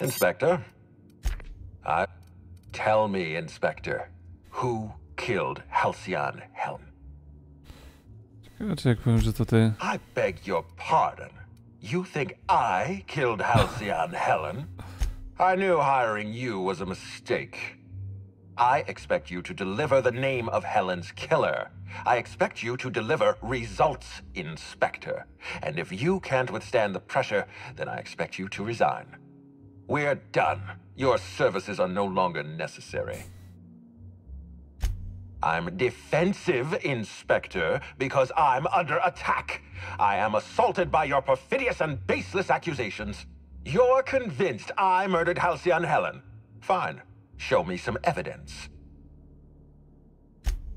Inspector? Tell me, Inspector, who killed Halcyon Helen? Ciekawe, czy jak powiem, że to ty. I beg your pardon. You think I killed Halcyon Helen? I knew hiring you was a mistake. I expect you to deliver the name of Helen's killer. I expect you to deliver results, Inspector. And if you can't withstand the pressure, then I expect you to resign. We're done. Your services are no longer necessary. I'm defensive, Inspector, because I'm under attack. I am assaulted by your perfidious and baseless accusations. You're convinced I murdered Halcyon Helen. Fine. Show me some evidence.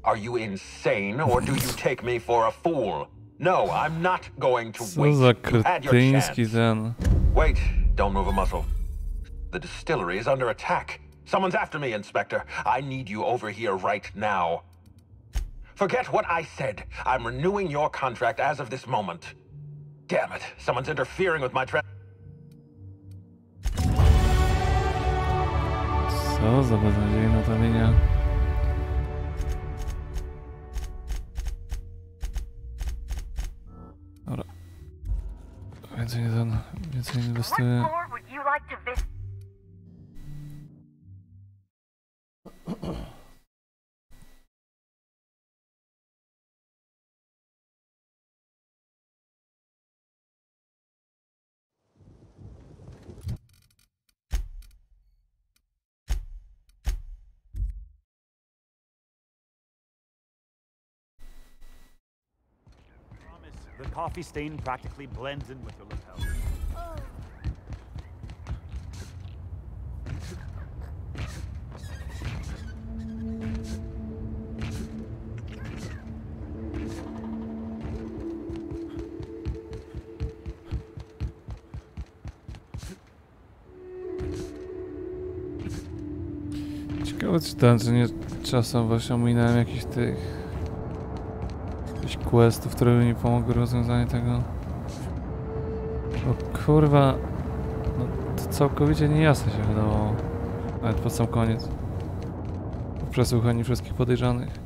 Are you insane, or do you take me for a fool? No, I'm not going to wait. Co za You had your chance. kretyński ten. Wait, don't move a muscle. The distillery is under attack. Someone's after me, Inspector. I need you over here right now. Forget what I said. I'm renewing your contract as of this moment. Damn it, someone's interfering with my Co za beznadziejna ta linia. Dobra. Więcej nie inwestuję. The coffee stain practically blends in with your lapel. Ciekawe, czy nie czasem właśnie ominąłem jakichś questów, które by mi pomogły w rozwiązaniu tego. Bo kurwa, no to całkowicie niejasne się wydawało. Nawet pod sam koniec. Po przesłuchaniu wszystkich podejrzanych.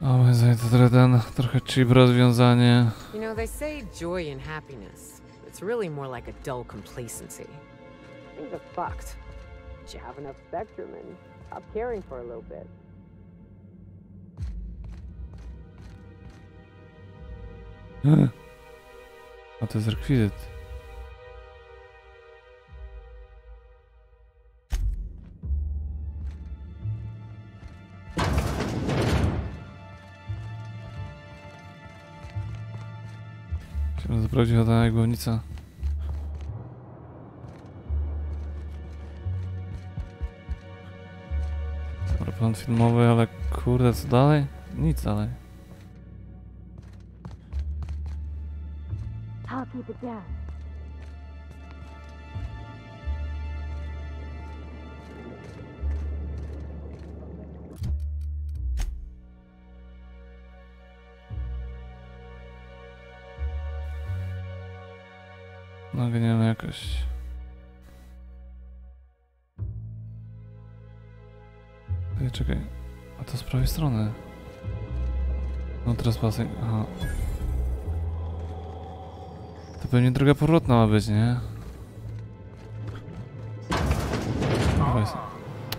O, to trochę cheap rozwiązanie. You know, they say joy and happiness. It's really more like a dull complacency. Things are fucked. But you have enough spectrum and stop caring for a little bit. A to jest rekwizyt. Chciałem sprawdzić ta głownica. Dobra, plan filmowy, ale kurde, co dalej? Nic dalej. I'll keep it down. No genialnie jakoś. Ej, czekaj. A to z prawej strony. No trespassing, aha. To pewnie droga powrotna ma być, nie?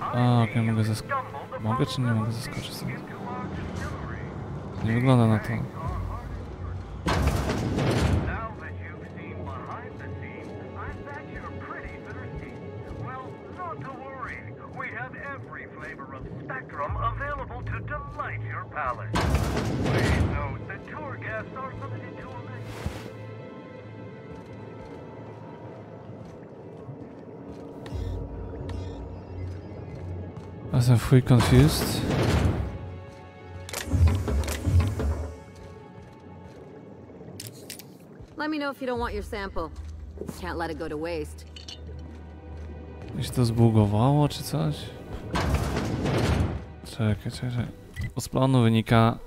A, okej, mogę zaskoczyć. Mogę czy nie mogę zaskoczyć sobie? Nie wygląda na to. I'm fully confused. Let me know if you don't want your sample. Can't let it go to waste. Mi się to zbugowało czy coś? Czekaj. Z planu wynika,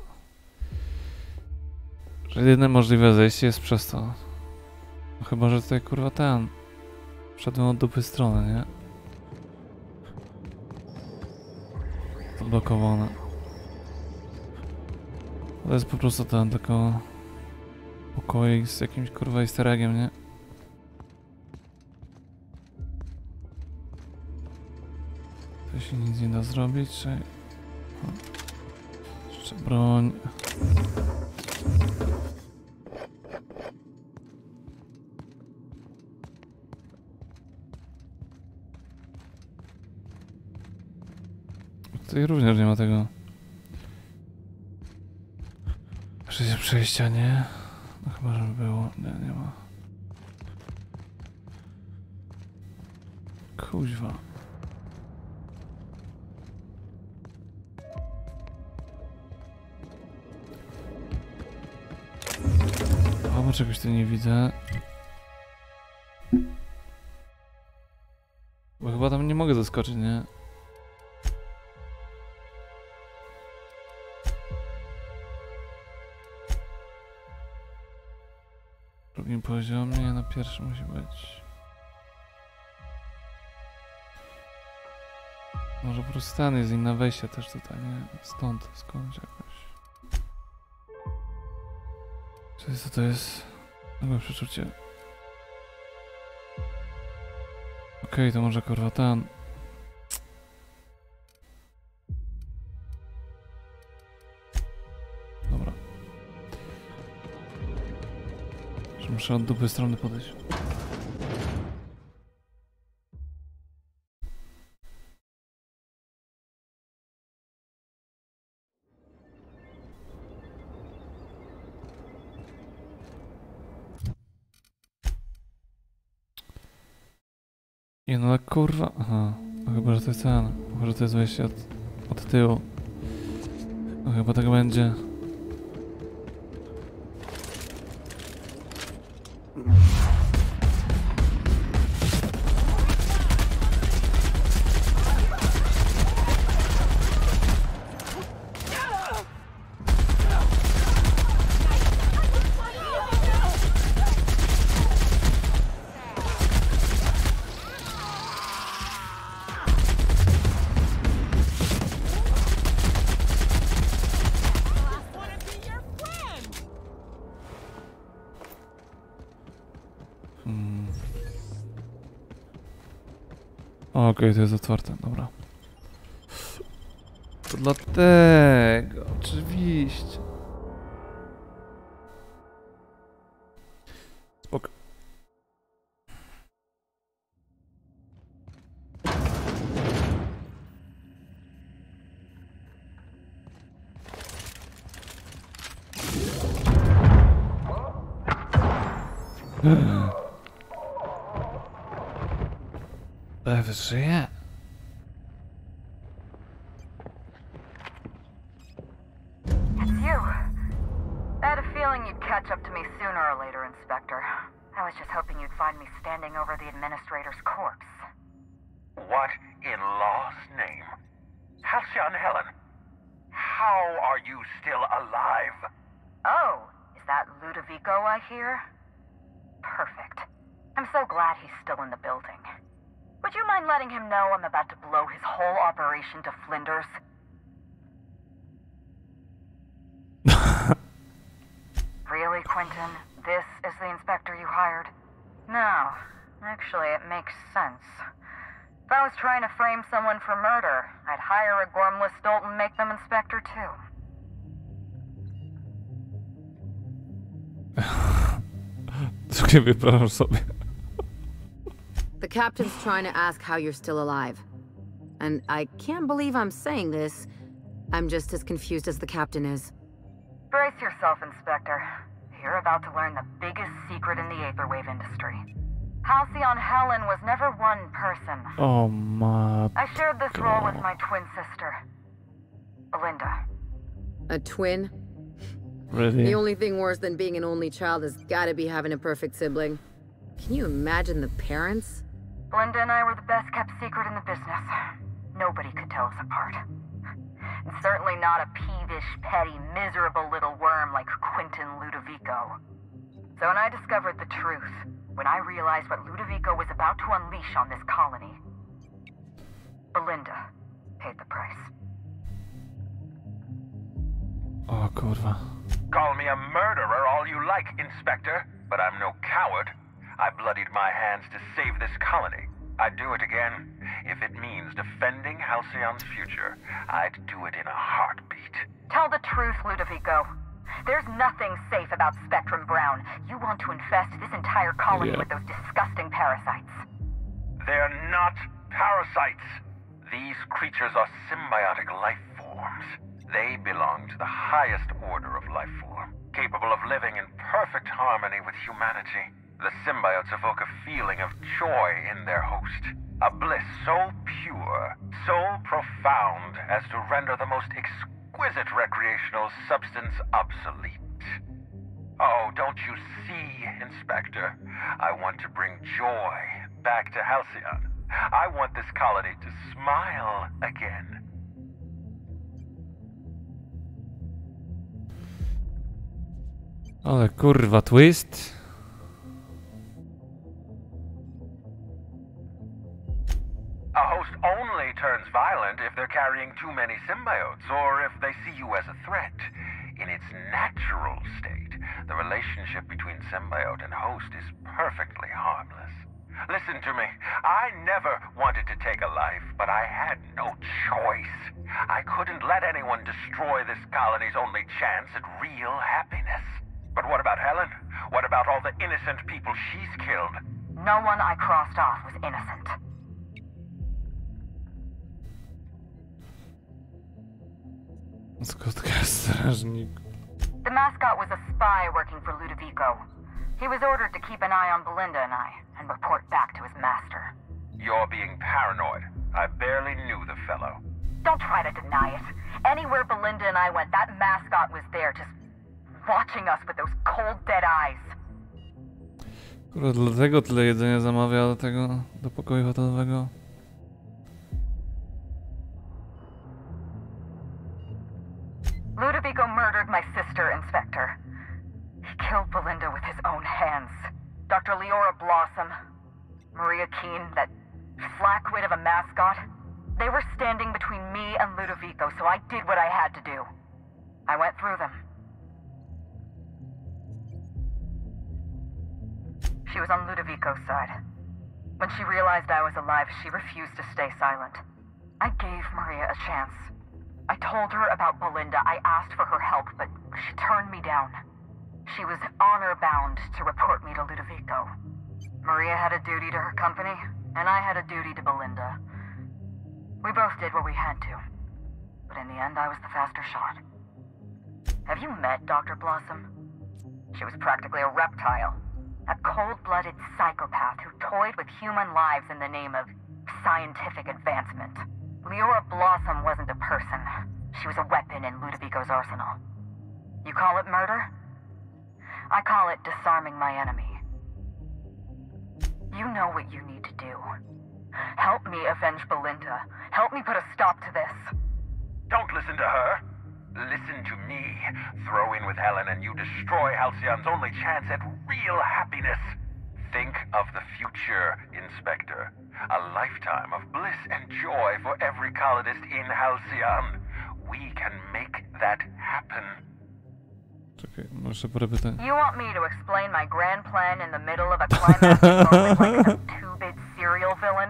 że jedyne możliwe zejście jest przez to. No chyba, że tutaj kurwa ten. Wszedłem od dupy strony, nie? Zablokowane. To jest po prostu ten, tylko pokoik z jakimś kurwa easter eggiem, nie? Tu się nic nie da zrobić, czy... Jeszcze broń. Tutaj również nie ma tego. Przejścia, nie? No chyba, żeby było. Nie ma. Kuźwa. Bo czegoś tu nie widzę. Bo chyba tam nie mogę zaskoczyć, nie? W drugim poziomie, na pierwszym musi być. Może po prostu ten jest inne wejście też tutaj, nie? Stąd, skądś jakoś. Co to jest? Mogę przeczucie. Okej, to może kurwa ten. Dobra. Że muszę od dupy strony podejść. Nie no, kurwa. Aha. No chyba, że to jest ten. Chyba, że to jest wejście od tyłu. No chyba tak będzie. Okej, to jest otwarte, dobra. To dlatego, oczywiście. Spoko. Lewy żyje? It's you. I had a feeling you'd catch up to me sooner or later, Inspector. I was just hoping you'd find me standing over the Administrator's corpse. What in law's name? Halcyon Helen, how are you still alive? Oh, is that Ludovico I hear? Perfect. I'm so glad he's still in the building. Would you mind letting him know I'm about to blow his whole operation to flinders? Quentin. This is the inspector you hired? No. Actually, it makes sense. If I was trying to frame someone for murder, I'd hire a Gormless dolt and make them inspector too. Wypraszam sobie. The captain's trying to ask how you're still alive. And I can't believe I'm saying this. I'm just as confused as the captain is. Brace yourself, Inspector. You're about to learn the biggest secret in the Aetherwave industry. Halcyon Helen was never one person. O matko. I shared this role with my twin sister, Belinda. A twin? Really? The only thing worse than being an only child has gotta be having a perfect sibling. Can you imagine the parents? Belinda and I were the best kept secret in the business. Nobody could tell us apart. And certainly not a peevish, petty, miserable little worm like Quentin Ludovico. So when I discovered the truth, when I realized what Ludovico was about to unleash on this colony, Belinda paid the price. O kurwa. Call me a murderer all you like, Inspector, but I'm no coward. I bloodied my hands to save this colony. I'd do it again. If it means defending Halcyon's future, I'd do it in a heartbeat. Tell the truth, Ludovico. There's nothing safe about Spectrum Brown. You want to infest this entire colony with those disgusting parasites. They're not parasites. These creatures are symbiotic life forms. They belong to the highest order of life form, capable of living in perfect harmony with humanity. The symbiotes evoke a feeling of joy in their host, a bliss so pure, so profound as to render the most exquisite recreational substance obsolete. Oh, don't you see, Inspector? I want to bring joy back to Halcyon. I want this colony to smile again. Ale kurwa, twist. A host only turns violent if they're carrying too many symbiotes, or if they see you as a threat. In its natural state, the relationship between symbiote and host is perfectly harmless. Listen to me. I never wanted to take a life, but I had no choice. I couldn't let anyone destroy this colony's only chance at real happiness. But what about Helen? What about all the innocent people she's killed? No one I crossed off was innocent. Strażnik. The mascot was a spy working for Ludovico. He was ordered to keep an eye on Belinda and I, and report back to his master. You're being paranoid. I barely knew the fellow. Don't try to deny it. Anywhere Belinda and I went, that mascot was there, just watching us with those cold, dead eyes. Kurwa, dlatego tyle jedzenia zamawia do pokoju hotelowego. Ludovico murdered my sister, Inspector. He killed Belinda with his own hands. Dr. Leora Blossom, Maria Keene, that flackwit of a mascot, they were standing between me and Ludovico, so I did what I had to do. I went through them. She was on Ludovico's side. When she realized I was alive, she refused to stay silent. I gave Maria a chance. I told her about Belinda. I asked for her help, but she turned me down. She was honor-bound to report me to Ludovico. Maria had a duty to her company, and I had a duty to Belinda. We both did what we had to. But in the end, I was the faster shot. Have you met Dr. Blossom? She was practically a reptile. A cold-blooded psychopath who toyed with human lives in the name of scientific advancement. Leora Blossom wasn't a person. She was a weapon in Ludovico's arsenal. You call it murder? I call it disarming my enemy. You know what you need to do. Help me avenge Belinda. Help me put a stop to this. Don't listen to her. Listen to me. Throw in with Helen and you destroy Halcyon's only chance at real happiness. Think of the future, Inspector. A lifetime of bliss and joy for every colonist in Halcyon. We can make that happen. Okej, może parę pytań. You want me to explain my grand plan in the middle of a climactic moment like some two-bit serial villain?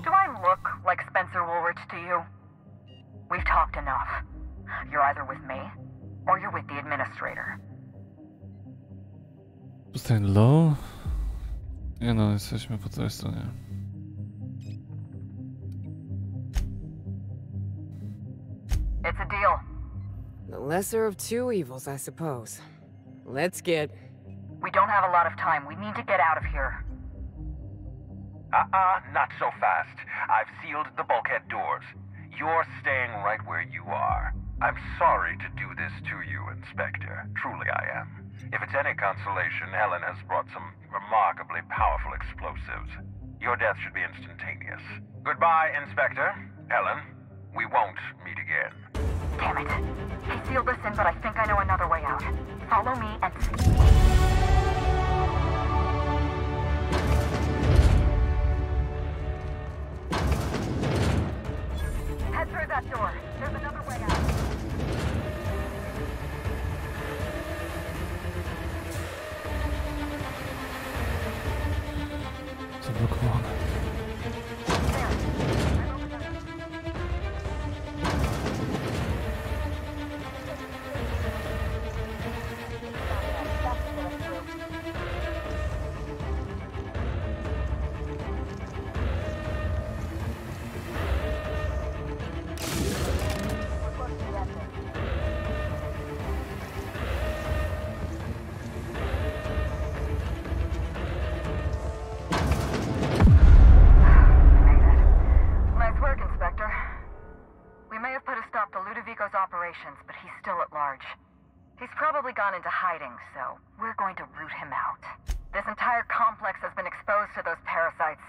Do I look like Spencer Woolrich to you? We've talked enough. You're either with me, or you're with the administrator. Pustań low? Nie no, jesteśmy po tej stronie. It's a deal. The lesser of two evils, I suppose. Let's get... We don't have a lot of time. We need to get out of here. Not so fast. I've sealed the bulkhead doors. You're staying right where you are. I'm sorry to do this to you, Inspector. Truly I am. If it's any consolation, Helen has brought some remarkably powerful explosives. Your death should be instantaneous. Goodbye, Inspector. Helen, we won't meet again. Damn it. He sealed this in, but I think I know another way out. Follow me and... Head through that door. There's another way out. Zablokowane. But he's still at large. He's probably gone into hiding, so we're going to root him out. This entire complex has been exposed to those parasites.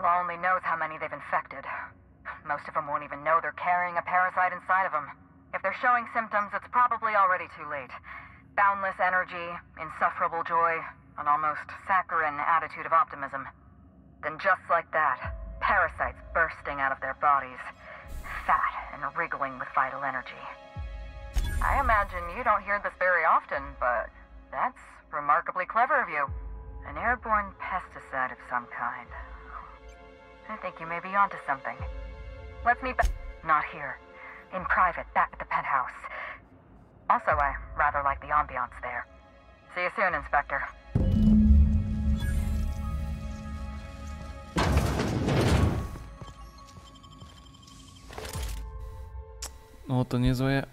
Law only knows how many they've infected. Most of them won't even know they're carrying a parasite inside of them. If they're showing symptoms, it's probably already too late. Boundless energy, insufferable joy, an almost saccharine attitude of optimism. Then just like that, parasites bursting out of their bodies. Fat and wriggling with vital energy. I imagine you don't hear this very often, but that's remarkably clever of you. An airborne pesticide of some kind. I think you may be onto something. Let's meet back. Not here. In private, back at the penthouse. Also, I rather like the ambiance there. See you soon, Inspector. No to niezłe.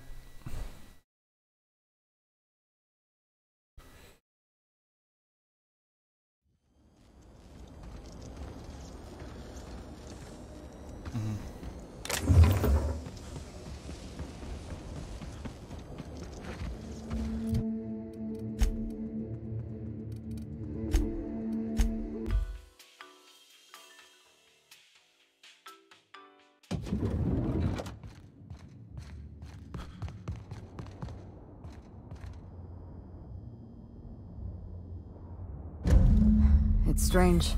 It's strange.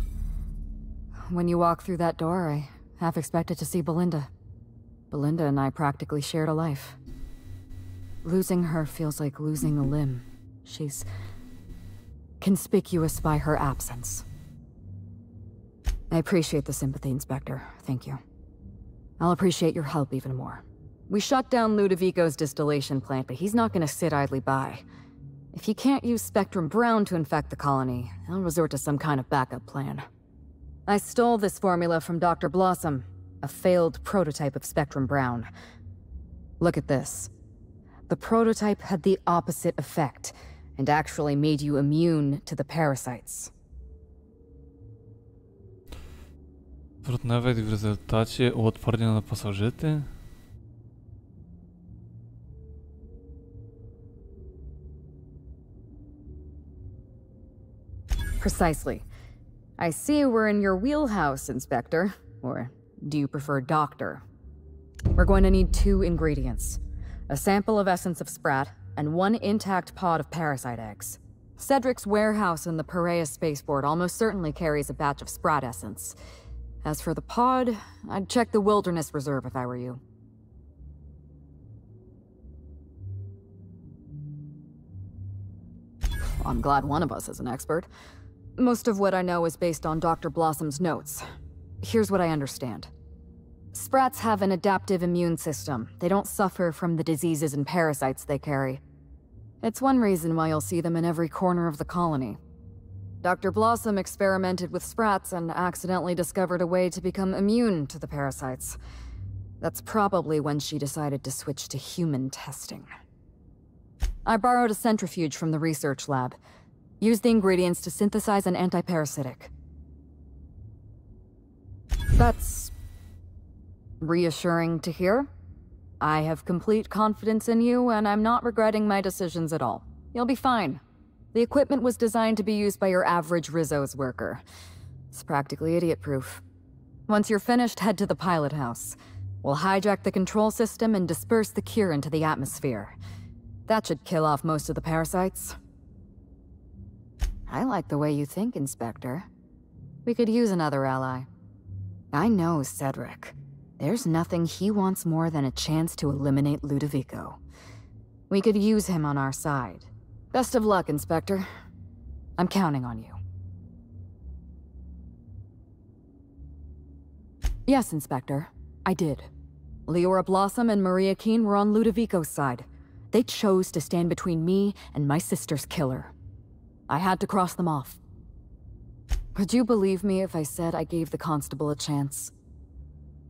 When you walk through that door, I half expected to see Belinda. Belinda and I practically shared a life. Losing her feels like losing a limb. She's conspicuous by her absence. I appreciate the sympathy, Inspector. Thank you. I'll appreciate your help even more. We shut down Ludovico's distillation plant, but he's not gonna sit idly by. If he can't use Spectrum Brown to infect the colony, I'll resort to some kind of backup plan. I stole this formula from Dr. Blossom, a failed prototype of Spectrum Brown. Look at this. The prototype had the opposite effect, and actually made you immune to the parasites. Nawet w rezultacie uodpornia na pasożyty? Precisely. I see we're in your wheelhouse, Inspector. Or do you prefer Doctor? We're going to need 2 ingredients. A sample of essence of Sprat, and 1 intact pod of parasite eggs. Cedric's warehouse in the Perea spaceport almost certainly carries a batch of Sprat essence. As for the pod, I'd check the Wilderness Reserve if I were you. I'm glad one of us is an expert. Most of what I know is based on Dr. Blossom's notes. Here's what I understand. Sprats have an adaptive immune system. They don't suffer from the diseases and parasites they carry. It's one reason why you'll see them in every corner of the colony. Dr. Blossom experimented with Sprats and accidentally discovered a way to become immune to the parasites. That's probably when she decided to switch to human testing. I borrowed a centrifuge from the research lab. Used the ingredients to synthesize an antiparasitic. That's reassuring to hear. I have complete confidence in you, and I'm not regretting my decisions at all. You'll be fine. The equipment was designed to be used by your average Rizzo's worker. It's practically idiot-proof. Once you're finished, head to the pilot house. We'll hijack the control system and disperse the cure into the atmosphere. That should kill off most of the parasites. I like the way you think, Inspector. We could use another ally. I know Cedric. There's nothing he wants more than a chance to eliminate Ludovico. We could use him on our side. Best of luck, Inspector. I'm counting on you. Yes, Inspector. I did. Leora Blossom and Maria Keene were on Ludovico's side. They chose to stand between me and my sister's killer. I had to cross them off. Would you believe me if I said I gave the constable a chance?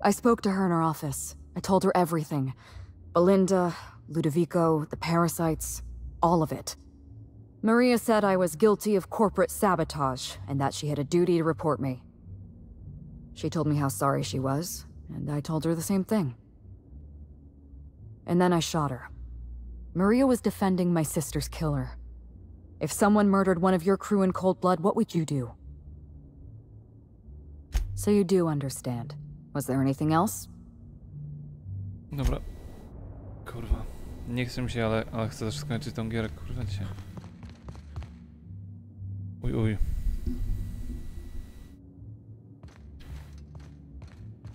I spoke to her in her office. I told her everything. Belinda, Ludovico, the parasites, all of it. Maria said I was guilty of corporate sabotage, and that she had a duty to report me. She told me how sorry she was, and I told her the same thing. And then I shot her. Maria was defending my sister's killer. If someone murdered one of your crew in cold blood, what would you do? So you do understand. Was there anything else? Dobra. Kurwa. Nie chcę mi się, ale chcę też skończyć tą gierę, kurwa, dzisiaj. Uj.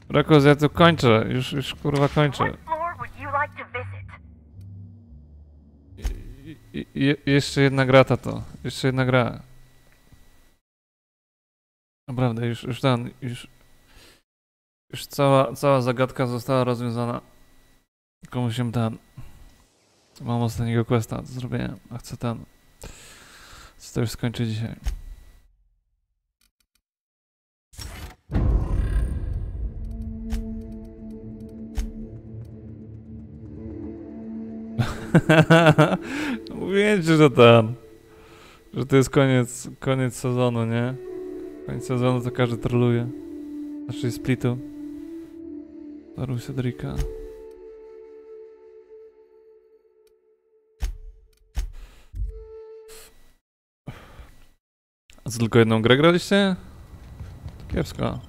Rakos, ja tu kończę. Już kurwa kończę. Jeszcze jedna gra, tato. Jeszcze jedna gra. Naprawdę, już cała zagadka została rozwiązana. Komuś się mam ostatniego questa do zrobienia, a chcę to już skończyć dzisiaj. Mówiłem ci, że to jest koniec sezonu, nie? Koniec sezonu to każdy troluje. Znaczy splitu. Daruj Cedrika. A co, tylko jedną grę graliście? Kiepsko.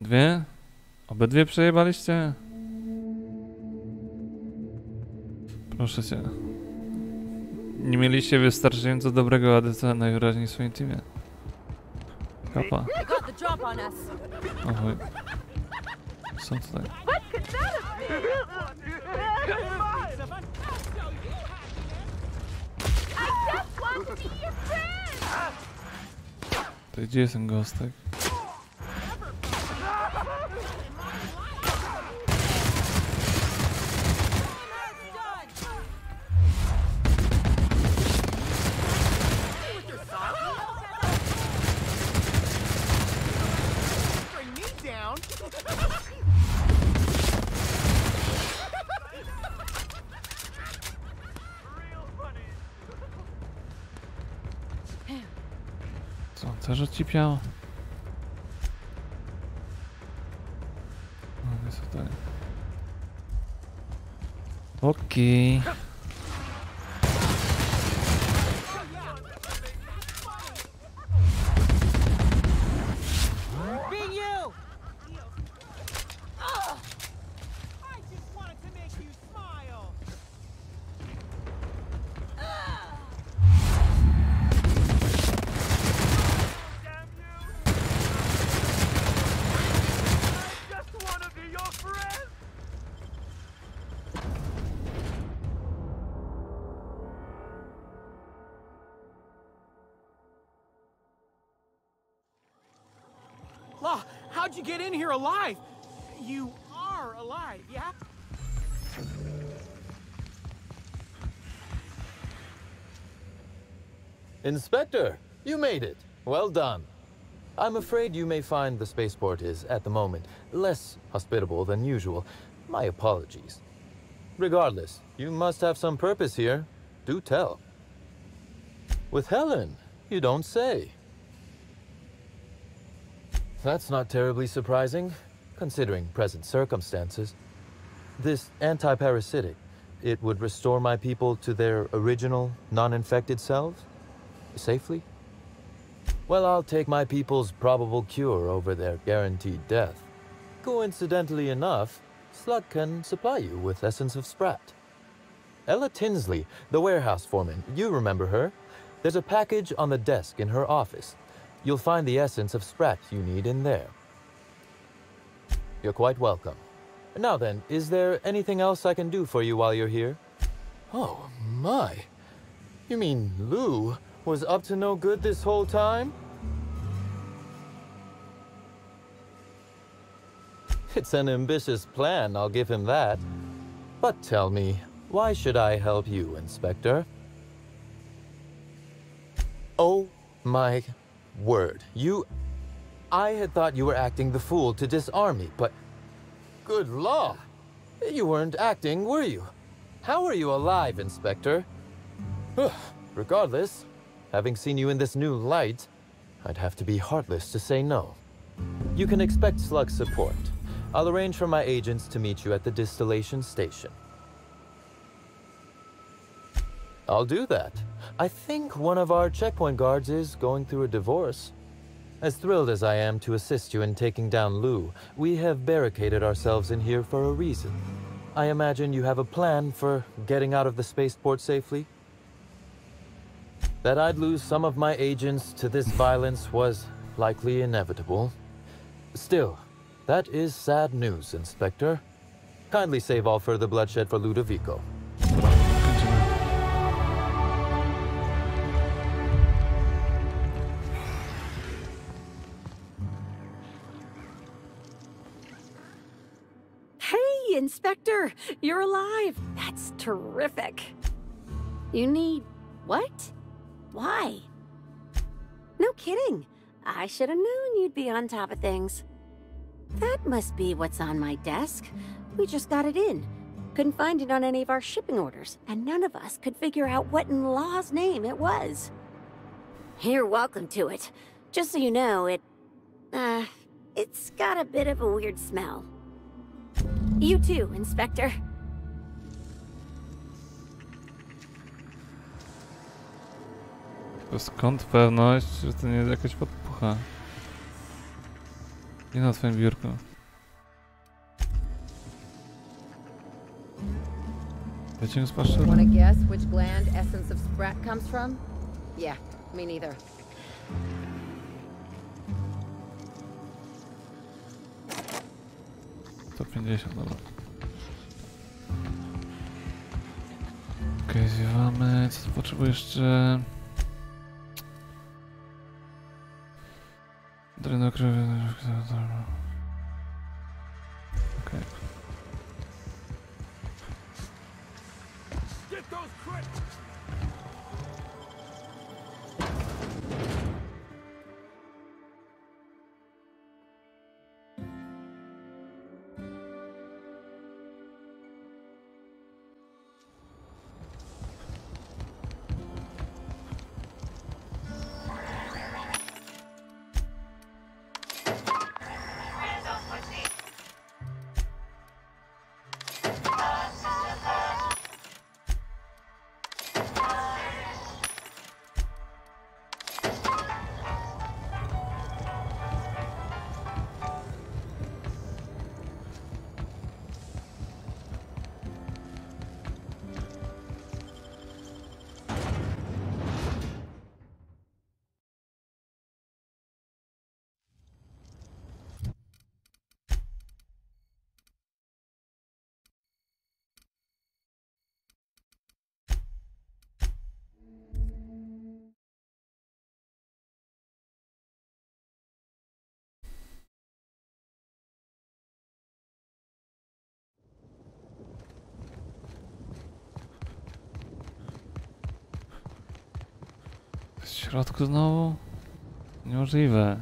Dwie? Obydwie przejebaliście? Proszę cię. Nie mieliście wystarczająco dobrego ADC najwyraźniej w swoim teamie. Kapa. O chuj. Są tutaj. To gdzie jest ten gostek? Co, też odcipiało? No, jest tutaj. Okej. How'd you get in here alive? You are alive, yeah? Inspector, you made it. Well done. I'm afraid you may find the spaceport is, at the moment, less hospitable than usual. My apologies. Regardless, you must have some purpose here. Do tell. With Helen, you don't say. That's not terribly surprising, considering present circumstances. This anti-parasitic, it would restore my people to their original, non-infected selves? Safely? Well, I'll take my people's probable cure over their guaranteed death. Coincidentally enough, Slug can supply you with Essence of Sprat. Ella Tinsley, the warehouse foreman, you remember her? There's a package on the desk in her office. You'll find the Essence of Sprat you need in there. You're quite welcome. Now then, is there anything else I can do for you while you're here? Oh, my. You mean Lou was up to no good this whole time? It's an ambitious plan, I'll give him that. But tell me, why should I help you, Inspector? Oh my word, I had thought you were acting the fool to disarm me, but... Good law! You weren't acting, were you? How are you alive, Inspector? Regardless, having seen you in this new light, I'd have to be heartless to say no. You can expect Slug's support. I'll arrange for my agents to meet you at the distillation station. I'll do that. I think one of our checkpoint guards is going through a divorce. As thrilled as I am to assist you in taking down Lou, we have barricaded ourselves in here for a reason. I imagine you have a plan for getting out of the spaceport safely? That I'd lose some of my agents to this violence was likely inevitable. Still, that is sad news, Inspector. Kindly save all further bloodshed for Ludovico. Hey, Inspector! You're alive! That's terrific! You need... what? Why? No kidding. I should have known you'd be on top of things. That must be what's on my desk. We just got it in. Couldn't find it on any of our shipping orders, and none of us could figure out what in law's name it was. You're welcome to it. Just so you know, it's got a bit of a weird smell. You too, Inspector. To skąd pewność, że to nie jest jakaś podpucha? Nie na twoim biurku. Wyciąg z paszczuru. Wanna guess which gland Essence of Sprat comes from? Yeah, me neither. To 50, dobra. Okej, zwiewamy. Co tu potrzebuję jeszcze? Dreno krwi. Okej. W środku znowu? Niemożliwe.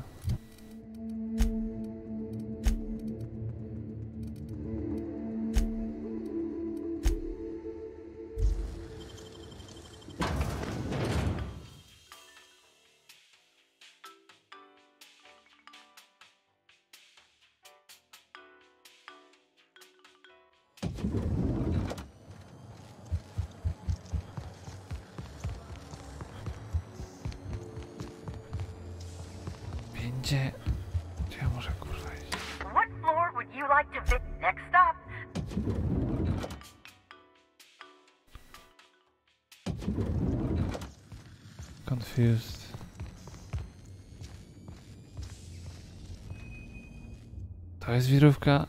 Gdzie ja może kurwa iść? What floor would you like to visit? Next stop. Confused. To jest wirówka.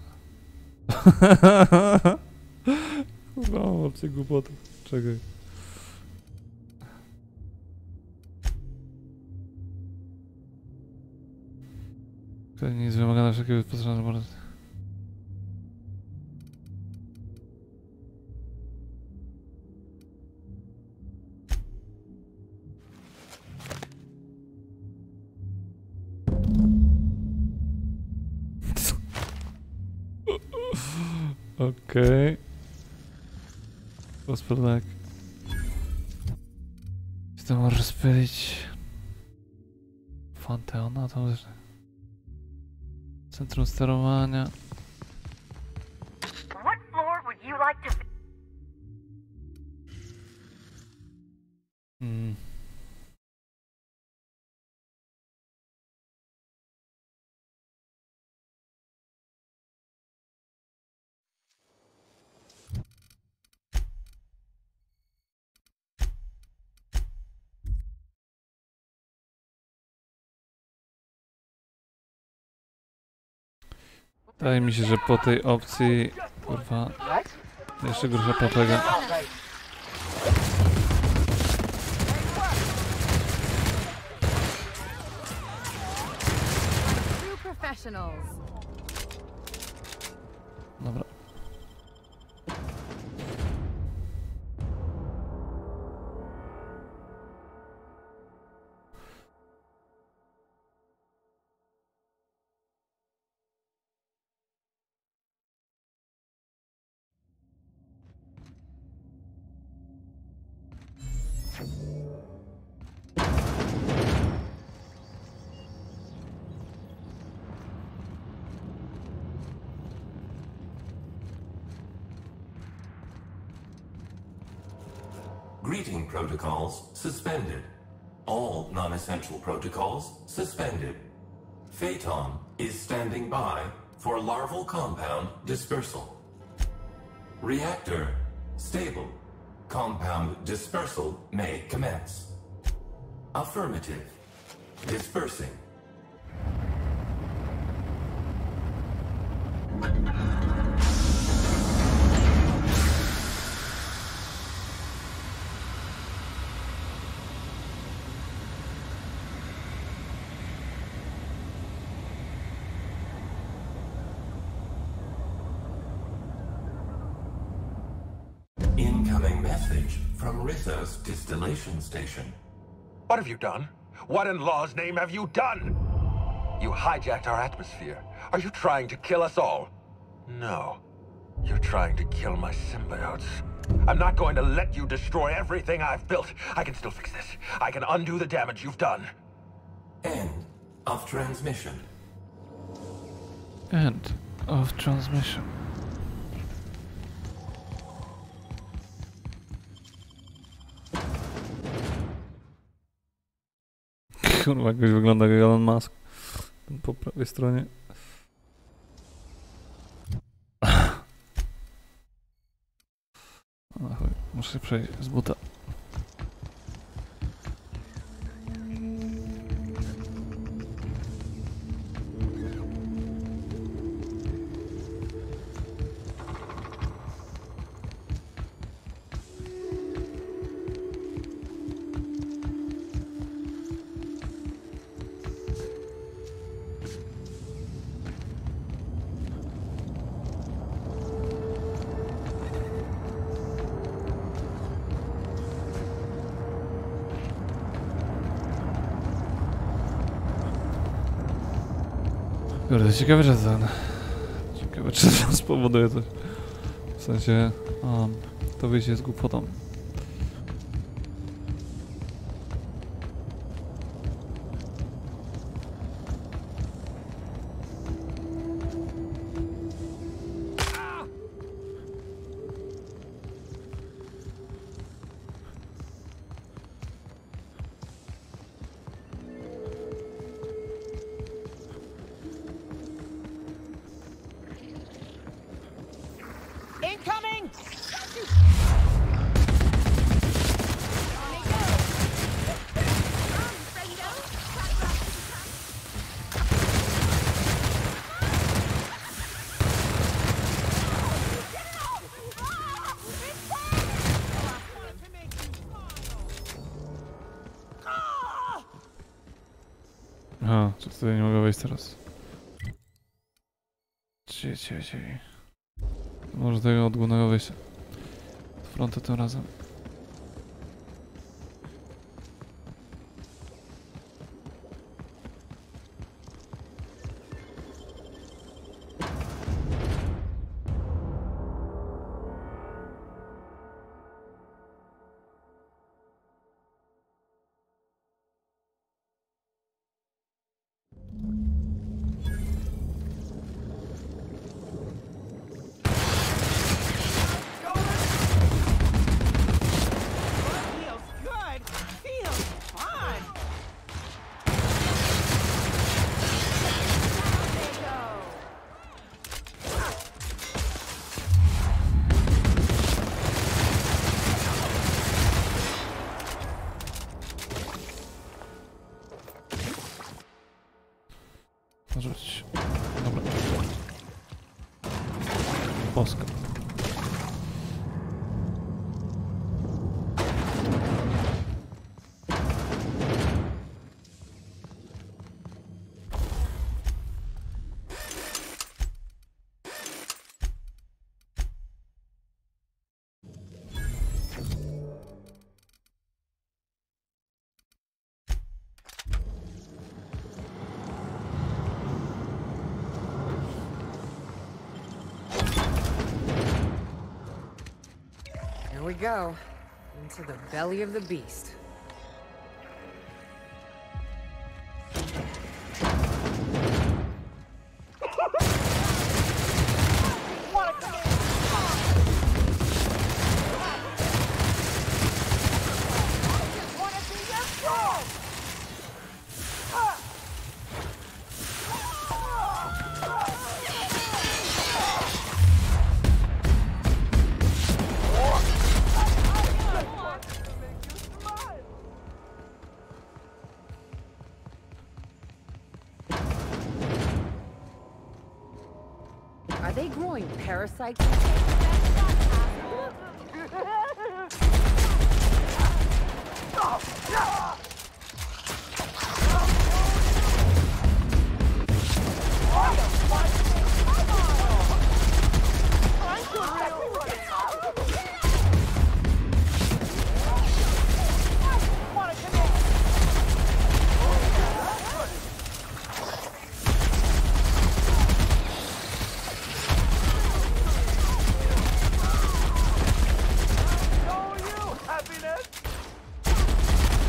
No, ty głupoty. Czekaj. To nie jest wymagane wszelkiego wyposażenia może. Okej. Rozpędek. Czy to możesz spylić Fonteona? To może... Centrum sterowania. What floor would you like to Wydaje mi się, że po tej opcji, kurwa, jeszcze gorsza papega. Dobra. Greeting protocols suspended. All non-essential protocols suspended. Phaeton is standing by for larval compound dispersal. Reactor stable. Compound dispersal may commence. Affirmative. Dispersing. Incoming message from Rizzo's distillation station. What have you done? What in law's name have you done? You hijacked our atmosphere. Are you trying to kill us all? No. You're trying to kill my symbiotes. I'm not going to let you destroy everything I've built. I can still fix this. I can undo the damage you've done. End of transmission. End of transmission. Kurwa, jakoś wygląda jak Elon Musk. Po prawej stronie. Muszę przejść z buta. Kurde, ciekawe, że ten... Ciekawe, czy to spowoduje coś. W sensie... to wyjście jest głupotą. Incoming! Aha, czy tutaj nie mogę wejść teraz? Cię. Może tego od głównego wyjścia. Z frontu tym razem. Może być. Dobra. Boska. Here we go. Into the belly of the beast. Are they growing parasites?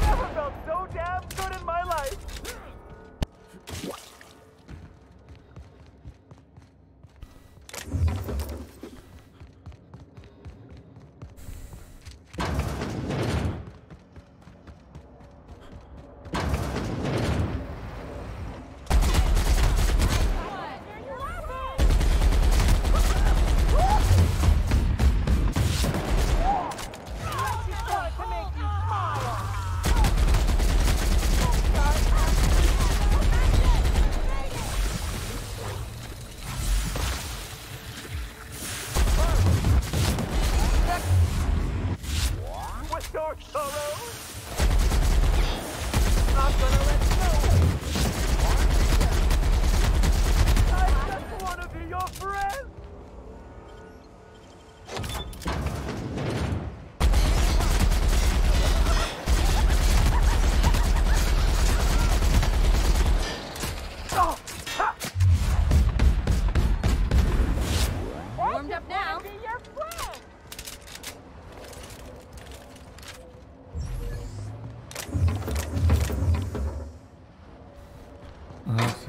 Never felt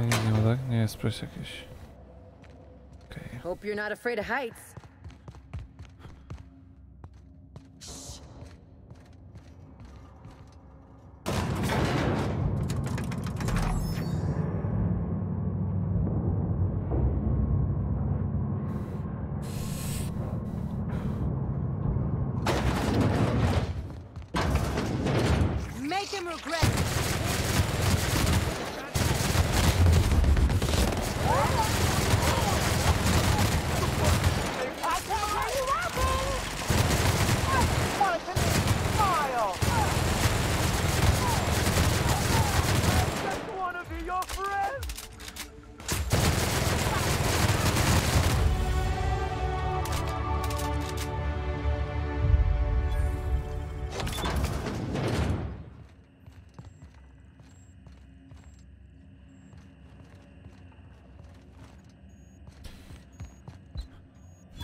Okej, nic nie ma, tak? Nie jest przecież jakieś... Okej. Hope you're not afraid of heights. Make him regret it.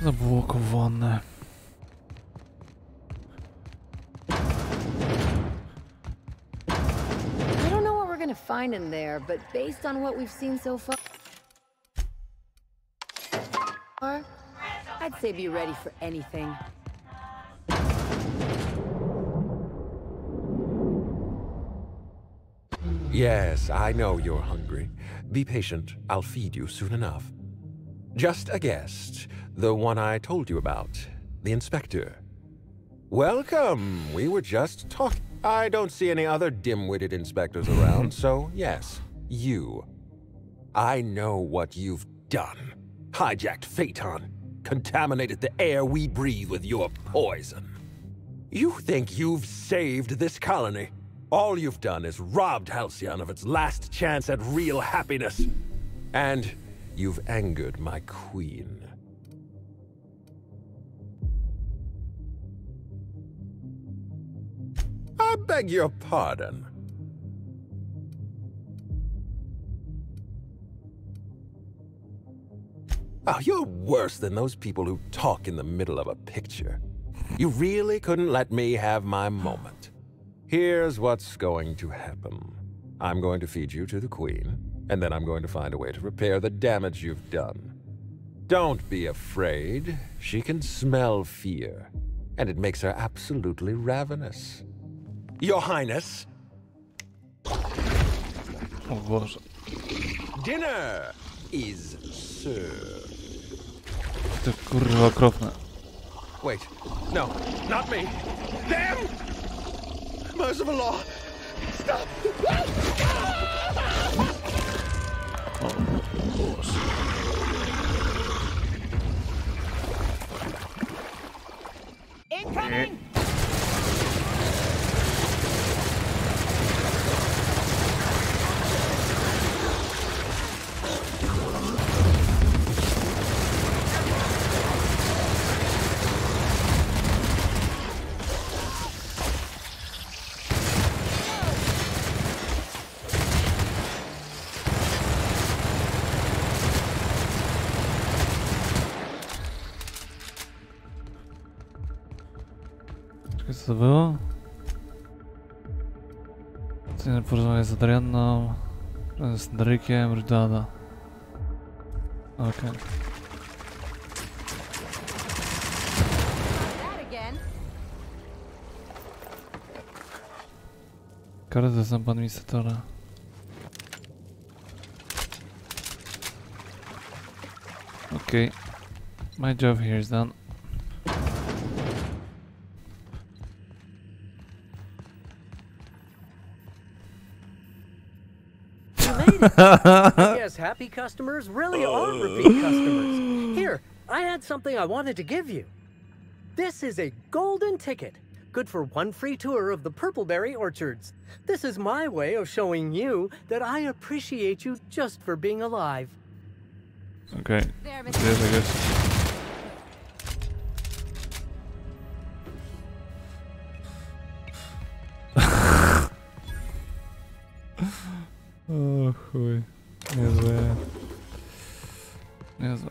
Zablokowane. I don't know what we're gonna find in there, but based on what we've seen so far, I'd say be ready for anything. Yes, I know you're hungry. Be patient. I'll feed you soon enough. Just a guest. The one I told you about. The inspector. Welcome. We were just talking. I don't see any other dim-witted inspectors around, so yes, you. I know what you've done. Hijacked Phaeton. Contaminated the air we breathe with your poison. You think you've saved this colony? All you've done is robbed Halcyon of its last chance at real happiness. And you've angered my queen. I beg your pardon. Oh, you're worse than those people who talk in the middle of a picture. You really couldn't let me have my moment. Here's what's going to happen. I'm going to feed you to the Queen, and then I'm going to find a way to repair the damage you've done. Don't be afraid. She can smell fear, and it makes her absolutely ravenous. Your Highness. O Boże. Dinner is served. To kurwa okropne. Wait, no, not me. Damn! Merciful law! Stop! O Boże. Incoming! Co to było? Chcę porozmawiać z Adrianną, z Drykiem, Rydana. Okej. Karta znam pan administratora. Okay. My job here is done. I guess happy customers really are repeat customers. Here, I had something I wanted to give you. This is a golden ticket, good for one free tour of the Purpleberry Orchards. This is my way of showing you that I appreciate you just for being alive. Okay. There's I guess. O chuj, niezłe. Niezłe.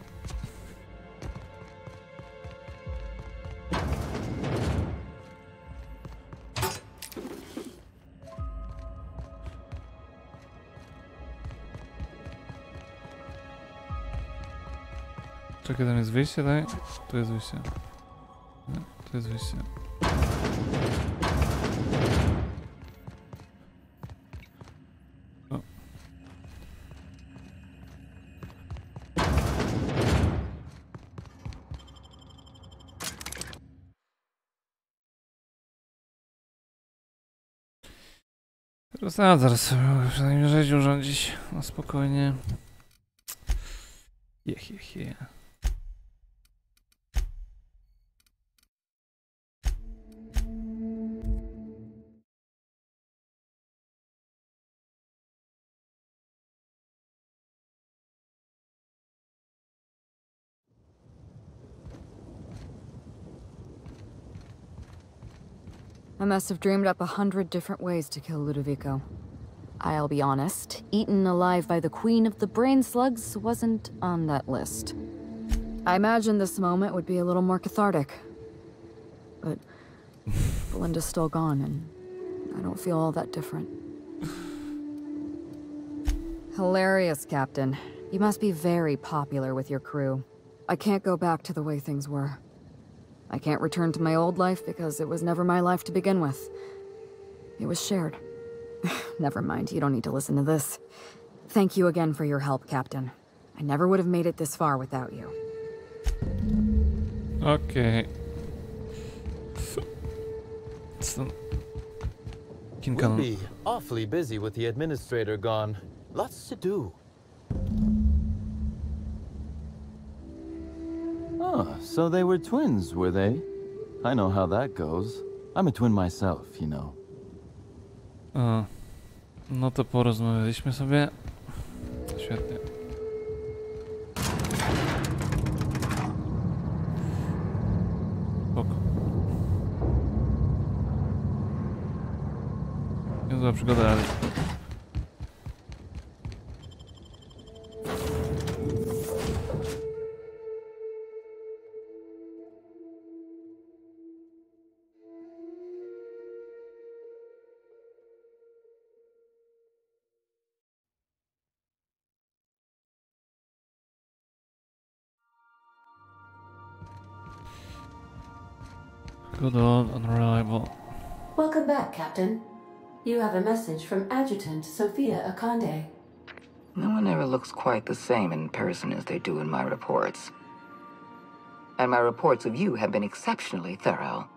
Czekaj, tam jest wyjście, tak? Tu jest wyjście. Nie, tu jest wyjście. O. Zaraz sobie mogę przynajmniej rzeź urządzić. No spokojnie. Je. I must have dreamed up 100 different ways to kill Ludovico. I'll be honest, eaten alive by the Queen of the Brain Slugs wasn't on that list. I imagined this moment would be a little more cathartic. But Belinda's still gone, and I don't feel all that different. Hilarious, Captain. You must be very popular with your crew. I can't go back to the way things were. I can't return to my old life because it was never my life to begin with. It was shared. Never mind, you don't need to listen to this. Thank you again for your help, Captain. I never would have made it this far without you. Okay. We'll be awfully busy with the administrator gone. Lots to do. Oh, so they were twins, were they? I know how that goes. I'm a twin myself, you know. No to porozmawialiśmy sobie. Świetnie. Spoko. Niezła przygoda, ale... Good old unreliable. Welcome back, Captain. You have a message from Adjutant Sophia Akande. No one ever looks quite the same in person as they do in my reports. And my reports of you have been exceptionally thorough.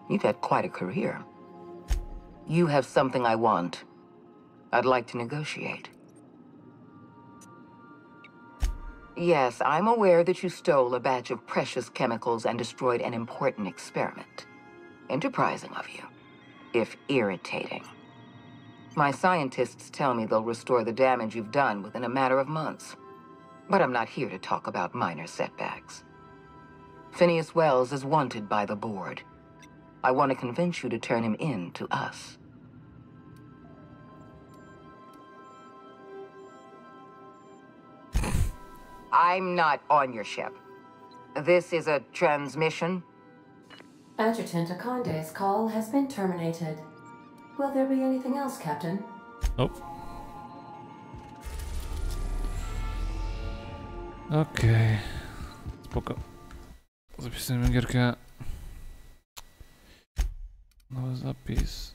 You've had quite a career. You have something I want. I'd like to negotiate. Yes, I'm aware that you stole a batch of precious chemicals and destroyed an important experiment. Enterprising of you, if irritating. My scientists tell me they'll restore the damage you've done within a matter of months. But I'm not here to talk about minor setbacks. Phineas Wells is wanted by the board. I want to convince you to turn him in to us. I'm not on your ship. This is a transmission. Adjutant Akande's call has been terminated. Will there be anything else, Captain? Nope. Okej. Spoko. Zapisujemy gierkę. Nowy zapis.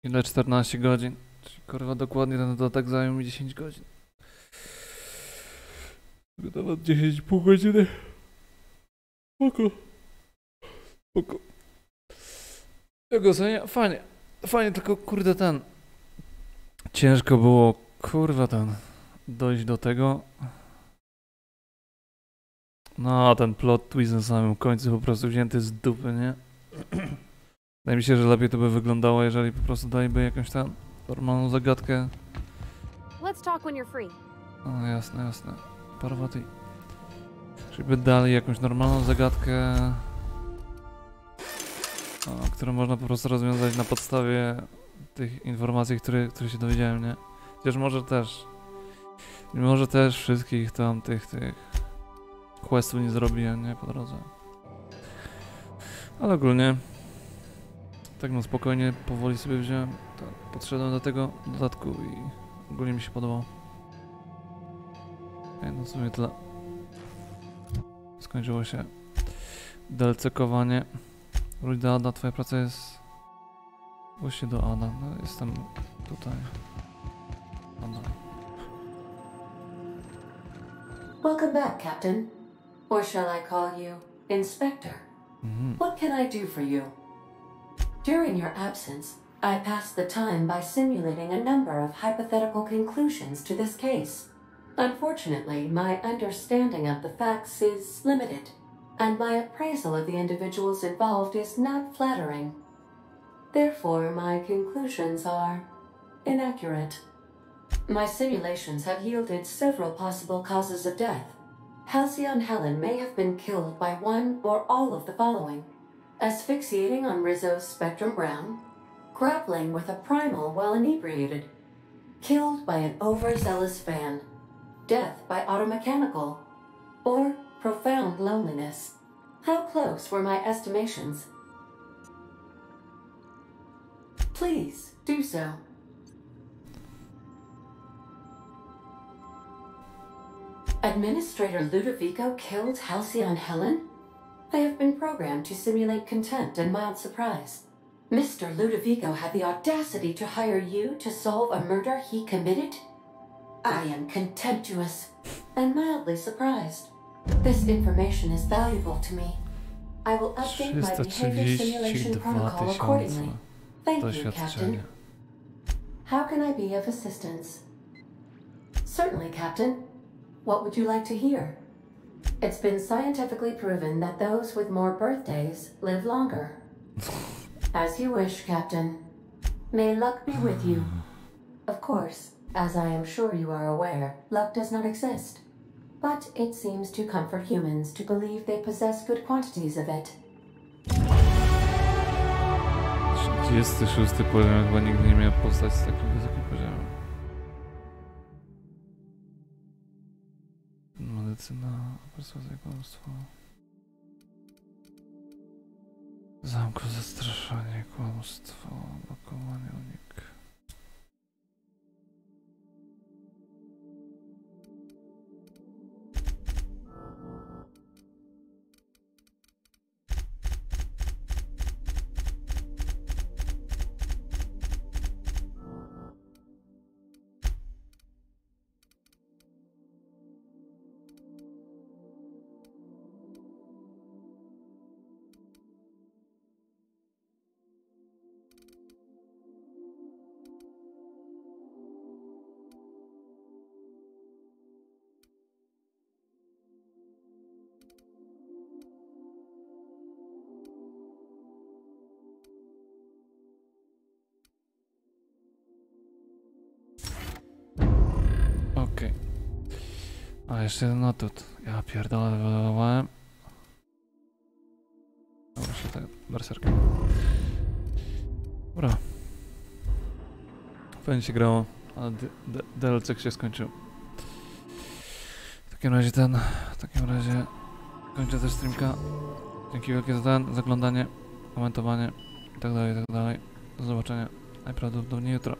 Ile? 14 godzin. Czyli kurwa dokładnie ten dodatek zajął mi 10 godzin. Nawet 10,5 godziny. Spoko. Spoko. Jak ocenię? Fajnie. Fajnie, tylko kurde ten... Ciężko było, kurwa ten... dojść do tego. No, ten plot twist na samym końcu po prostu wzięty z dupy, nie? Wydaje mi się, że lepiej to by wyglądało, jeżeli po prostu daliby jakąś tam normalną zagadkę. Let's talk when you're free. No jasne, jasne. Parvati. Żeby dali jakąś normalną zagadkę, którą można po prostu rozwiązać na podstawie tych informacji, które się dowiedziałem, nie? Chociaż może też wszystkich tam tych questów nie zrobiłem, nie? Po drodze. Ale ogólnie tak no spokojnie, powoli sobie wziąłem, podszedłem do tego dodatku i ogólnie mi się podobał. No w sumie tyle. Skończyło się DLC-kowanie. Wróć do Ada, twoja praca jest... Właśnie do Ada, no jestem tutaj. Ada. Welcome back, Captain. Or shall I call you Inspector? What can I do for you? During your absence, I passed the time by simulating a number of hypothetical conclusions to this case. Unfortunately, my understanding of the facts is limited, and my appraisal of the individuals involved is not flattering. Therefore, my conclusions are inaccurate. My simulations have yielded several possible causes of death. Halcyon Helen may have been killed by one or all of the following: asphyxiating on Rizzo's Spectrum Brown, grappling with a primal while inebriated, killed by an overzealous fan, death by automechanical, or profound loneliness. How close were my estimations? Please, do so. Administrator Ludovico killed Halcyon Helen? I have been programmed to simulate contempt and mild surprise. Mr. Ludovico had the audacity to hire you to solve a murder he committed? I am contemptuous and mildly surprised. This information is valuable to me. I will update my behavior simulation protocol accordingly. Thank you, Captain. How can I be of assistance? Certainly, Captain. What would you like to hear? It's been scientifically proven that those with more birthdays live longer. As you wish, Captain. May luck be with you. Of course, as I am sure you are aware, luck does not exist. But it seems to comfort humans to believe they possess good quantities of it. 36 poziom, chyba nigdy nie miał postać z takim wysokim poziomem. Medycyna, perswazja, kłamstwo. Zamku, zastraszanie, kłamstwo, blokowanie, unik. Okej. A jeszcze jeden atut. Ja pierdolę, wylewałem. Dobra, się tak berserkiem. Dobra. Fajnie się grało, ale DLC się skończył. W takim razie kończę też streamka. Dzięki wielkie za zaglądanie, komentowanie i tak dalej, i tak dalej. Do zobaczenia najprawdopodobniej jutro.